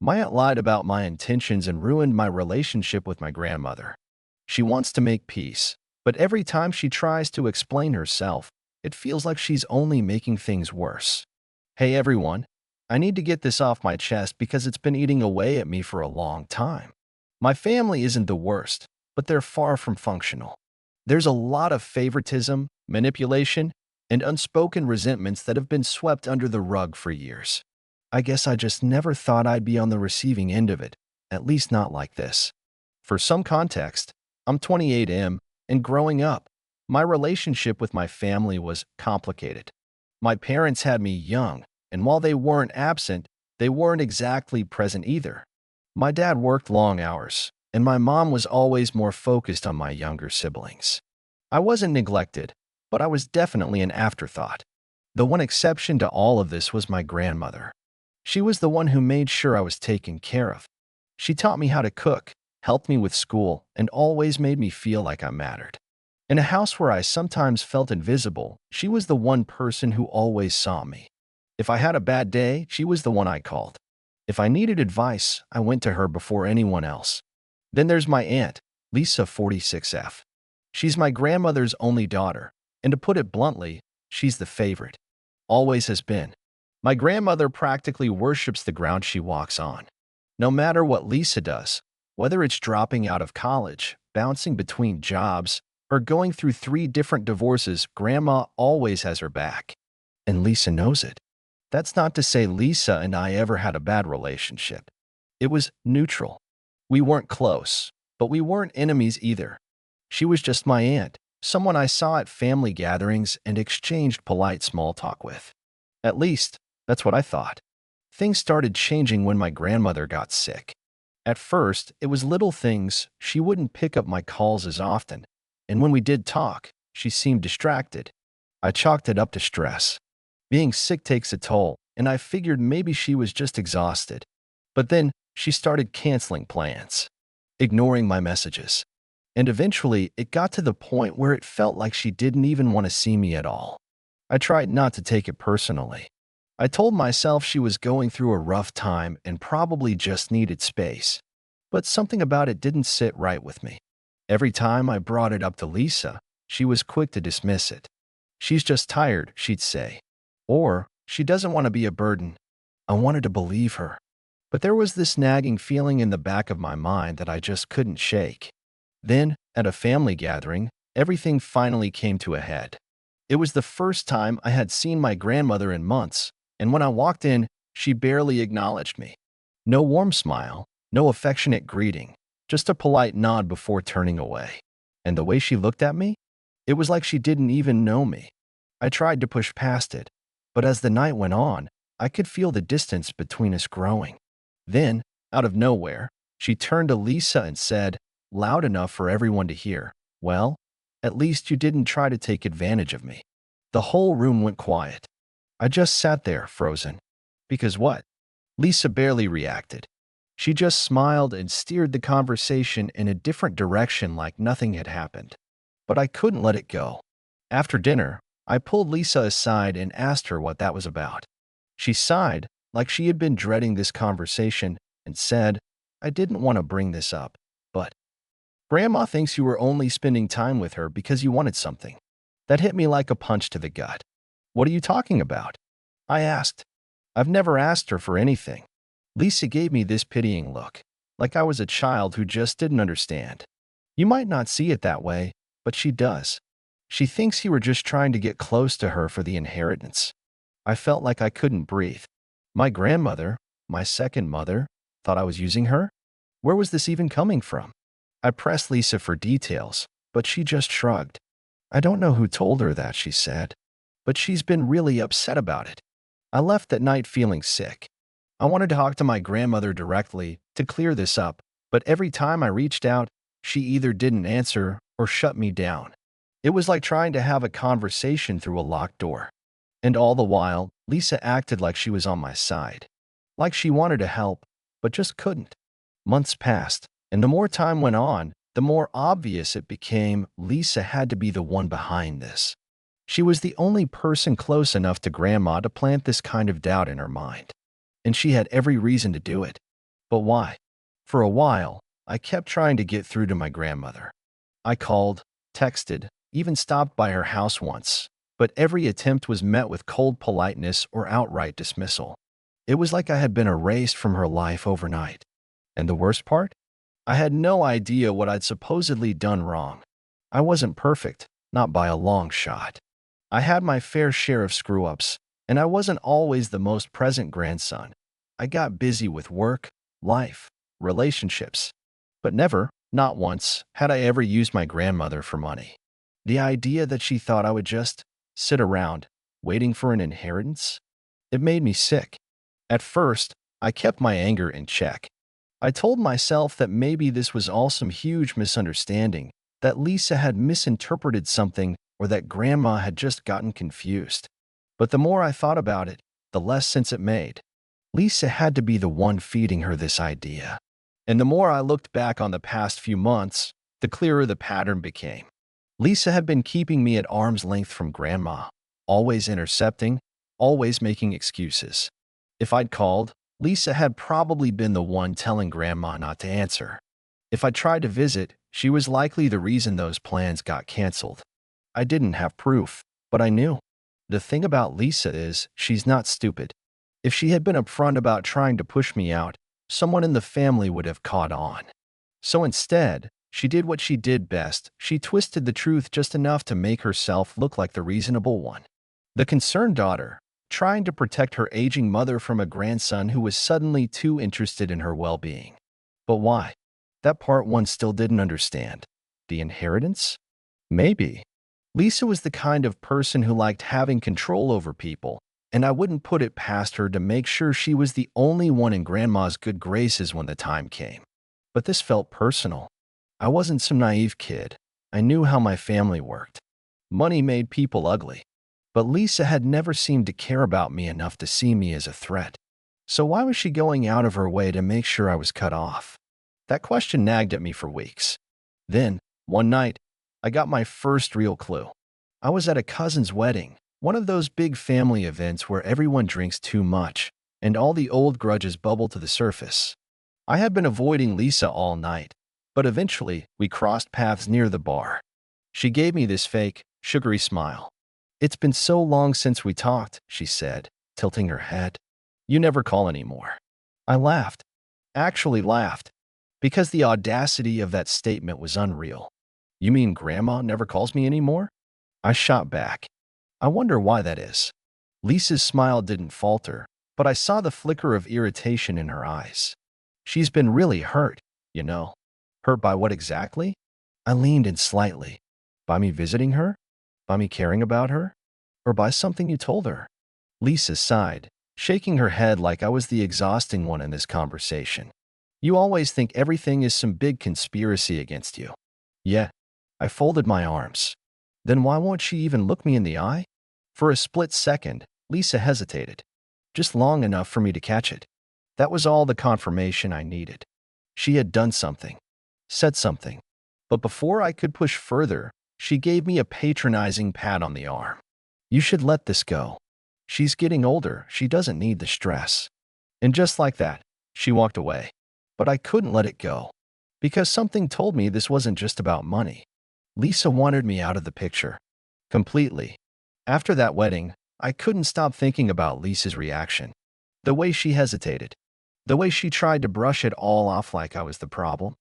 My aunt lied about my intentions and ruined my relationship with my grandmother. She wants to make peace, but every time she tries to explain herself, it feels like she's only making things worse. Hey everyone, I need to get this off my chest because it's been eating away at me for a long time. My family isn't the worst, but they're far from functional. There's a lot of favoritism, manipulation, and unspoken resentments that have been swept under the rug for years. I guess I just never thought I'd be on the receiving end of it, at least not like this. For some context, I'm 28M, and growing up, my relationship with my family was complicated. My parents had me young, and while they weren't absent, they weren't exactly present either. My dad worked long hours, and my mom was always more focused on my younger siblings. I wasn't neglected, but I was definitely an afterthought. The one exception to all of this was my grandmother. She was the one who made sure I was taken care of. She taught me how to cook, helped me with school, and always made me feel like I mattered. In a house where I sometimes felt invisible, she was the one person who always saw me. If I had a bad day, she was the one I called. If I needed advice, I went to her before anyone else. Then there's my aunt, Lisa 46F. She's my grandmother's only daughter, and to put it bluntly, she's the favorite. Always has been. My grandmother practically worships the ground she walks on. No matter what Lisa does, whether it's dropping out of college, bouncing between jobs, or going through 3 different divorces, Grandma always has her back. And Lisa knows it. That's not to say Lisa and I ever had a bad relationship. It was neutral. We weren't close, but we weren't enemies either. She was just my aunt, someone I saw at family gatherings and exchanged polite small talk with. At least, that's what I thought. Things started changing when my grandmother got sick. At first, it was little things. She wouldn't pick up my calls as often, and when we did talk, she seemed distracted. I chalked it up to stress. Being sick takes a toll, and I figured maybe she was just exhausted. But then she started canceling plans, ignoring my messages. And eventually, it got to the point where it felt like she didn't even want to see me at all. I tried not to take it personally. I told myself she was going through a rough time and probably just needed space. But something about it didn't sit right with me. Every time I brought it up to Lisa, she was quick to dismiss it. She's just tired, she'd say. Or, she doesn't want to be a burden. I wanted to believe her. But there was this nagging feeling in the back of my mind that I just couldn't shake. Then, at a family gathering, everything finally came to a head. It was the first time I had seen my grandmother in months, and when I walked in, she barely acknowledged me. No warm smile, no affectionate greeting, just a polite nod before turning away. And the way she looked at me? It was like she didn't even know me. I tried to push past it, but as the night went on, I could feel the distance between us growing. Then, out of nowhere, she turned to Lisa and said, loud enough for everyone to hear, "Well, at least you didn't try to take advantage of me." The whole room went quiet. I just sat there, frozen. Because what? Lisa barely reacted. She just smiled and steered the conversation in a different direction like nothing had happened. But I couldn't let it go. After dinner, I pulled Lisa aside and asked her what that was about. She sighed, like she had been dreading this conversation, and said, "I didn't want to bring this up, but Grandma thinks you were only spending time with her because you wanted something." That hit me like a punch to the gut. "What are you talking about?" I asked. I've never asked her for anything. Lisa gave me this pitying look, like I was a child who just didn't understand. You might not see it that way, but she does. She thinks you were just trying to get close to her for the inheritance. I felt like I couldn't breathe. My grandmother, my second mother, thought I was using her? Where was this even coming from? I pressed Lisa for details, but she just shrugged. "I don't know who told her that," she said, "but she's been really upset about it." I left that night feeling sick. I wanted to talk to my grandmother directly to clear this up, but every time I reached out, she either didn't answer or shut me down. It was like trying to have a conversation through a locked door. And all the while, Lisa acted like she was on my side. Like she wanted to help, but just couldn't. Months passed, and the more time went on, the more obvious it became Lisa had to be the one behind this. She was the only person close enough to Grandma to plant this kind of doubt in her mind. And she had every reason to do it. But why? For a while, I kept trying to get through to my grandmother. I called, texted, even stopped by her house once, but every attempt was met with cold politeness or outright dismissal. It was like I had been erased from her life overnight. And the worst part? I had no idea what I'd supposedly done wrong. I wasn't perfect, not by a long shot. I had my fair share of screw-ups, and I wasn't always the most present grandson. I got busy with work, life, relationships, but never, not once, had I ever used my grandmother for money. The idea that she thought I would just sit around, waiting for an inheritance, it made me sick. At first, I kept my anger in check. I told myself that maybe this was all some huge misunderstanding, that Lisa had misinterpreted something or that Grandma had just gotten confused. But the more I thought about it, the less sense it made. Lisa had to be the one feeding her this idea. And the more I looked back on the past few months, the clearer the pattern became. Lisa had been keeping me at arm's length from Grandma, always intercepting, always making excuses. If I'd called, Lisa had probably been the one telling Grandma not to answer. If I tried to visit, she was likely the reason those plans got canceled. I didn't have proof, but I knew. The thing about Lisa is, she's not stupid. If she had been upfront about trying to push me out, someone in the family would have caught on. So instead, she did what she did best. She twisted the truth just enough to make herself look like the reasonable one. The concerned daughter, trying to protect her aging mother from a grandson who was suddenly too interested in her well-being. But why? That part one still didn't understand. The inheritance? Maybe. Lisa was the kind of person who liked having control over people, and I wouldn't put it past her to make sure she was the only one in Grandma's good graces when the time came. But this felt personal. I wasn't some naive kid. I knew how my family worked. Money made people ugly. But Lisa had never seemed to care about me enough to see me as a threat. So why was she going out of her way to make sure I was cut off? That question nagged at me for weeks. Then, one night, I got my first real clue. I was at a cousin's wedding, one of those big family events where everyone drinks too much, and all the old grudges bubble to the surface. I had been avoiding Lisa all night, but eventually we crossed paths near the bar. She gave me this fake, sugary smile. "It's been so long since we talked," she said, tilting her head. "You never call anymore." I laughed. Actually laughed. Because the audacity of that statement was unreal. "You mean Grandma never calls me anymore?" I shot back. "I wonder why that is." Lisa's smile didn't falter, but I saw the flicker of irritation in her eyes. "She's been really hurt, you know." "Hurt by what exactly?" I leaned in slightly. "By me visiting her? By me caring about her? Or by something you told her?" Lisa sighed, shaking her head like I was the exhausting one in this conversation. "You always think everything is some big conspiracy against you." "Yeah." I folded my arms. "Then why won't she even look me in the eye?" For a split second, Lisa hesitated. Just long enough for me to catch it. That was all the confirmation I needed. She had done something. Said something. But before I could push further, she gave me a patronizing pat on the arm. "You should let this go. She's getting older. She doesn't need the stress." And just like that, she walked away. But I couldn't let it go. Because something told me this wasn't just about money. Lisa wanted me out of the picture. Completely. After that wedding, I couldn't stop thinking about Lisa's reaction. The way she hesitated. The way she tried to brush it all off like I was the problem.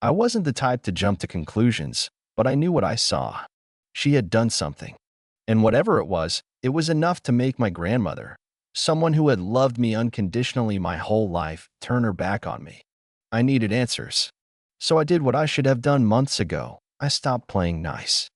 I wasn't the type to jump to conclusions, but I knew what I saw. She had done something. And whatever it was enough to make my grandmother, someone who had loved me unconditionally my whole life, turn her back on me. I needed answers. So I did what I should have done months ago. I stopped playing nice.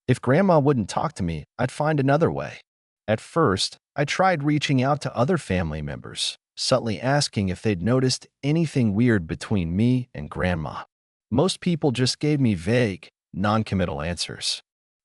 If Grandma wouldn't talk to me, I'd find another way. At first, I tried reaching out to other family members, subtly asking if they'd noticed anything weird between me and Grandma. Most people just gave me vague, non-committal answers.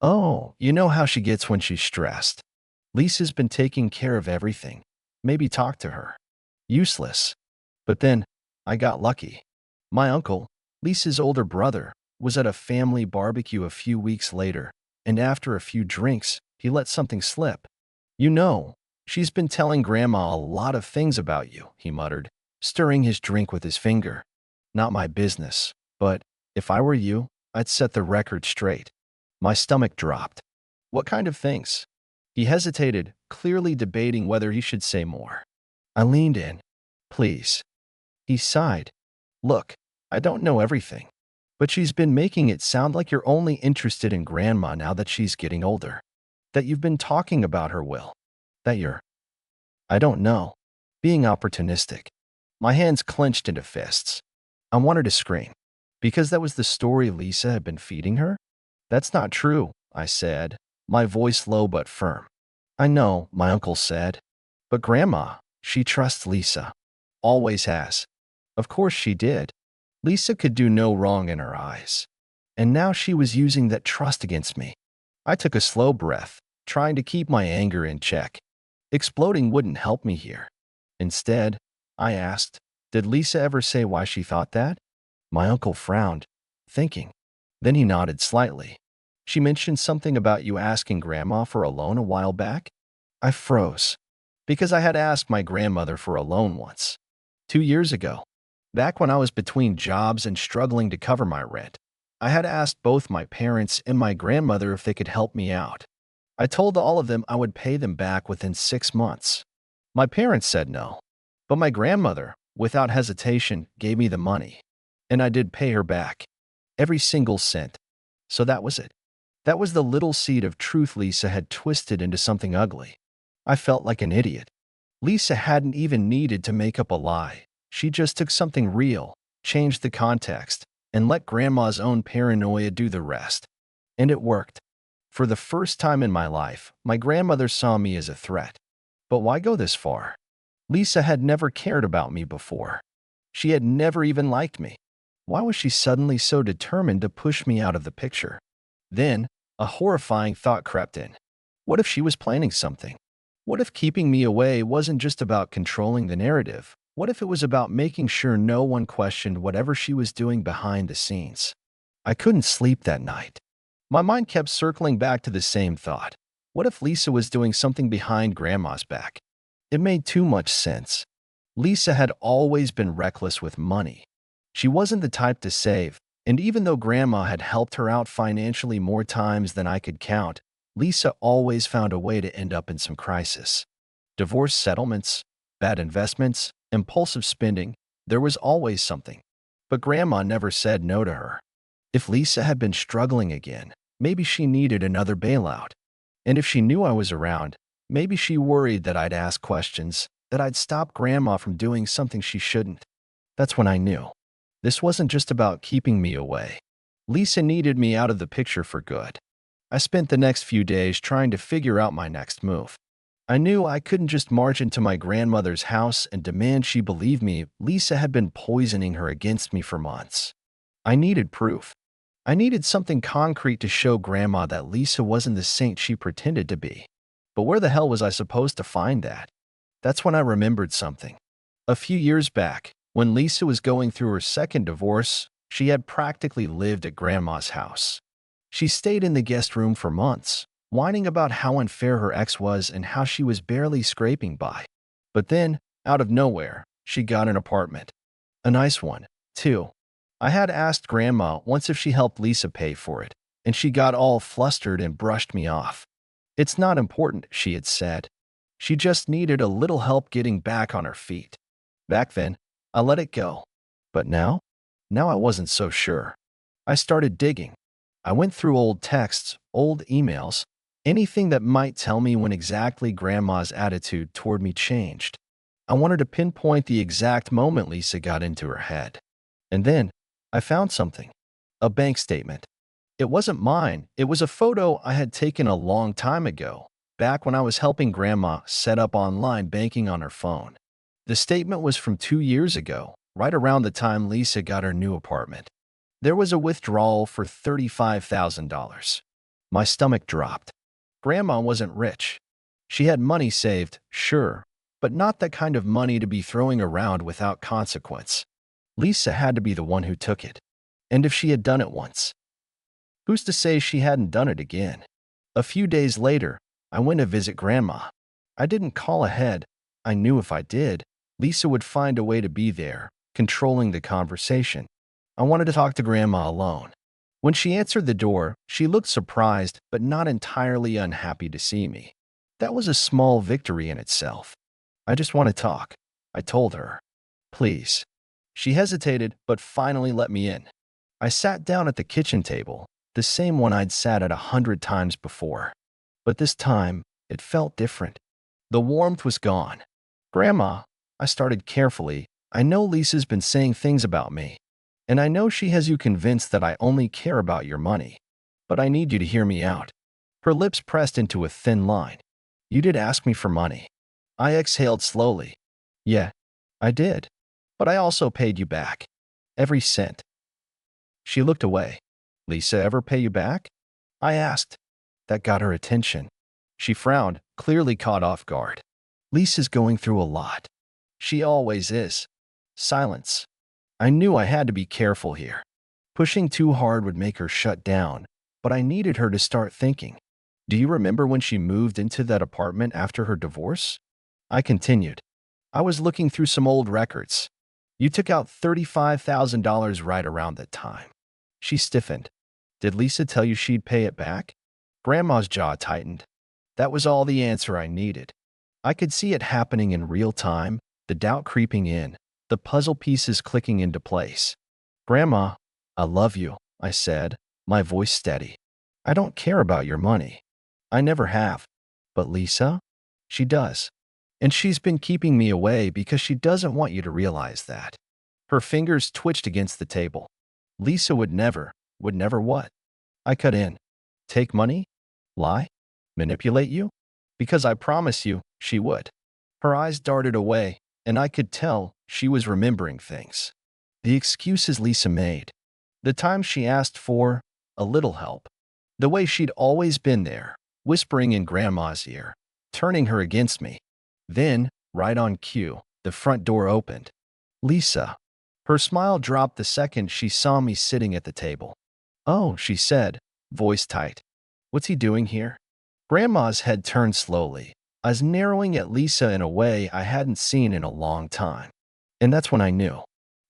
"Oh, you know how she gets when she's stressed. Lisa's been taking care of everything. Maybe talk to her." Useless. But then, I got lucky. My uncle, Lisa's older brother, was at a family barbecue a few weeks later, and after a few drinks, he let something slip. "You know, she's been telling Grandma a lot of things about you," he muttered. stirring his drink with his finger. Not my business, but if I were you, I'd set the record straight. My stomach dropped. What kind of things? He hesitated, clearly debating whether he should say more. I leaned in. Please. He sighed. Look, I don't know everything. But she's been making it sound like you're only interested in Grandma now that she's getting older. That you've been talking about her will. That you're, I don't know, being opportunistic. My hands clenched into fists. I wanted to scream. Because that was the story Lisa had been feeding her? That's not true, I said, my voice low but firm. I know, my uncle said. But Grandma, she trusts Lisa. Always has. Of course she did. Lisa could do no wrong in her eyes. And now she was using that trust against me. I took a slow breath, trying to keep my anger in check. Exploding wouldn't help me here. Instead, I asked, did Lisa ever say why she thought that? My uncle frowned, thinking. Then he nodded slightly. She mentioned something about you asking Grandma for a loan a while back? I froze, because I had asked my grandmother for a loan once. 2 years ago, back when I was between jobs and struggling to cover my rent. I had asked both my parents and my grandmother if they could help me out. I told all of them I would pay them back within 6 months. My parents said no, but my grandmother, without hesitation, gave me the money. And I did pay her back. Every single cent. So that was it. That was the little seed of truth Lisa had twisted into something ugly. I felt like an idiot. Lisa hadn't even needed to make up a lie. She just took something real, changed the context, and let Grandma's own paranoia do the rest. And it worked. For the first time in my life, my grandmother saw me as a threat. But why go this far? Lisa had never cared about me before. She had never even liked me. Why was she suddenly so determined to push me out of the picture? Then, a horrifying thought crept in. What if she was planning something? What if keeping me away wasn't just about controlling the narrative? What if it was about making sure no one questioned whatever she was doing behind the scenes? I couldn't sleep that night. My mind kept circling back to the same thought. What if Lisa was doing something behind Grandma's back? It made too much sense. Lisa had always been reckless with money. She wasn't the type to save, and even though Grandma had helped her out financially more times than I could count, Lisa always found a way to end up in some crisis. Divorce settlements, bad investments, impulsive spending, there was always something. But Grandma never said no to her. If Lisa had been struggling again, maybe she needed another bailout. And if she knew I was around, maybe she worried that I'd ask questions, that I'd stop Grandma from doing something she shouldn't. That's when I knew. This wasn't just about keeping me away. Lisa needed me out of the picture for good. I spent the next few days trying to figure out my next move. I knew I couldn't just march into my grandmother's house and demand she believe me. Lisa had been poisoning her against me for months. I needed proof. I needed something concrete to show Grandma that Lisa wasn't the saint she pretended to be. But where the hell was I supposed to find that? That's when I remembered something. A few years back, when Lisa was going through her second divorce, she had practically lived at Grandma's house. She stayed in the guest room for months, whining about how unfair her ex was and how she was barely scraping by. But then, out of nowhere, she got an apartment. A nice one, too. I had asked Grandma once if she helped Lisa pay for it, and she got all flustered and brushed me off. It's not important, she had said. She just needed a little help getting back on her feet. Back then, I let it go. But now? Now I wasn't so sure. I started digging. I went through old texts, old emails, anything that might tell me when exactly Grandma's attitude toward me changed. I wanted to pinpoint the exact moment Lisa got into her head. And then, I found something. A bank statement. It wasn't mine. It was a photo I had taken a long time ago, back when I was helping Grandma set up online banking on her phone. The statement was from 2 years ago, right around the time Lisa got her new apartment. There was a withdrawal for $35,000. My stomach dropped. Grandma wasn't rich. She had money saved, sure, but not that kind of money to be throwing around without consequence. Lisa had to be the one who took it. And if she had done it once, who's to say she hadn't done it again? A few days later, I went to visit Grandma. I didn't call ahead. I knew if I did, Lisa would find a way to be there, controlling the conversation. I wanted to talk to Grandma alone. When she answered the door, she looked surprised but not entirely unhappy to see me. That was a small victory in itself. I just want to talk, I told her. Please. She hesitated but finally let me in. I sat down at the kitchen table, the same one I'd sat at 100 times before. But this time, it felt different. The warmth was gone. Grandma, I started carefully, I know Lisa's been saying things about me. And I know she has you convinced that I only care about your money. But I need you to hear me out. Her lips pressed into a thin line. You did ask me for money. I exhaled slowly. Yeah, I did. But I also paid you back. Every cent. She looked away. Lisa ever pay you back? I asked. That got her attention. She frowned, clearly caught off guard. Lisa's going through a lot. She always is. Silence. I knew I had to be careful here. Pushing too hard would make her shut down, but I needed her to start thinking. Do you remember when she moved into that apartment after her divorce? I continued. I was looking through some old records. You took out $35,000 right around that time. She stiffened. Did Lisa tell you she'd pay it back? Grandma's jaw tightened. That was all the answer I needed. I could see it happening in real time, the doubt creeping in, the puzzle pieces clicking into place. Grandma, I love you, I said, my voice steady. I don't care about your money. I never have. But Lisa? She does. And she's been keeping me away because she doesn't want you to realize that. Her fingers twitched against the table. Lisa would never what? I cut in. Take money? Lie? Manipulate you? Because I promise you, she would. Her eyes darted away, and I could tell she was remembering things. The excuses Lisa made. The time she asked for a little help. The way she'd always been there, whispering in Grandma's ear, turning her against me. Then, right on cue, the front door opened. Lisa. Her smile dropped the second she saw me sitting at the table. Oh, she said, voice tight. What's he doing here? Grandma's head turned slowly, eyes narrowing at Lisa in a way I hadn't seen in a long time. And that's when I knew.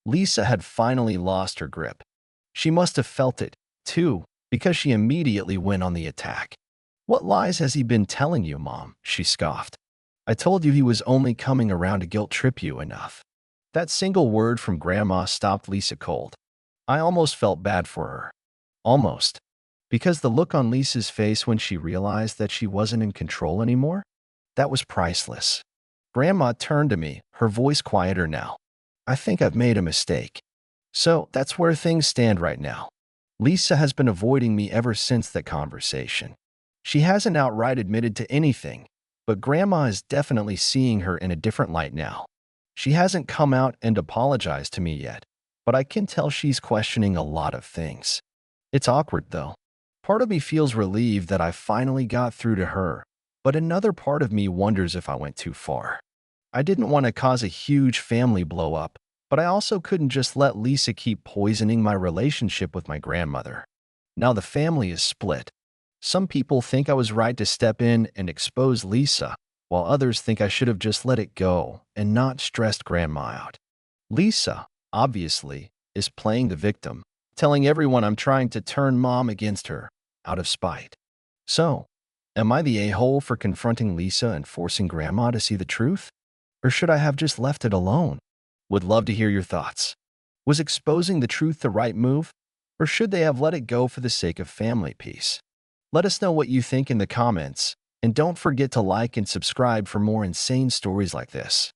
Lisa had finally lost her grip. She must have felt it, too, because she immediately went on the attack. What lies has he been telling you, Mom? She scoffed. I told you he was only coming around to guilt trip you enough. That single word from Grandma stopped Lisa cold. I almost felt bad for her. Almost. Because the look on Lisa's face when she realized that she wasn't in control anymore? That was priceless. Grandma turned to me, her voice quieter now. I think I've made a mistake. So that's where things stand right now. Lisa has been avoiding me ever since that conversation. She hasn't outright admitted to anything, but Grandma is definitely seeing her in a different light now. She hasn't come out and apologized to me yet, but I can tell she's questioning a lot of things. It's awkward, though. Part of me feels relieved that I finally got through to her, but another part of me wonders if I went too far. I didn't want to cause a huge family blow-up, but I also couldn't just let Lisa keep poisoning my relationship with my grandmother. Now the family is split. Some people think I was right to step in and expose Lisa, while others think I should have just let it go and not stressed Grandma out. Lisa, obviously, is playing the victim, telling everyone I'm trying to turn Mom against her, out of spite. So, am I the a-hole for confronting Lisa and forcing Grandma to see the truth? Or should I have just left it alone? Would love to hear your thoughts. Was exposing the truth the right move? Or should they have let it go for the sake of family peace? Let us know what you think in the comments, and don't forget to like and subscribe for more insane stories like this.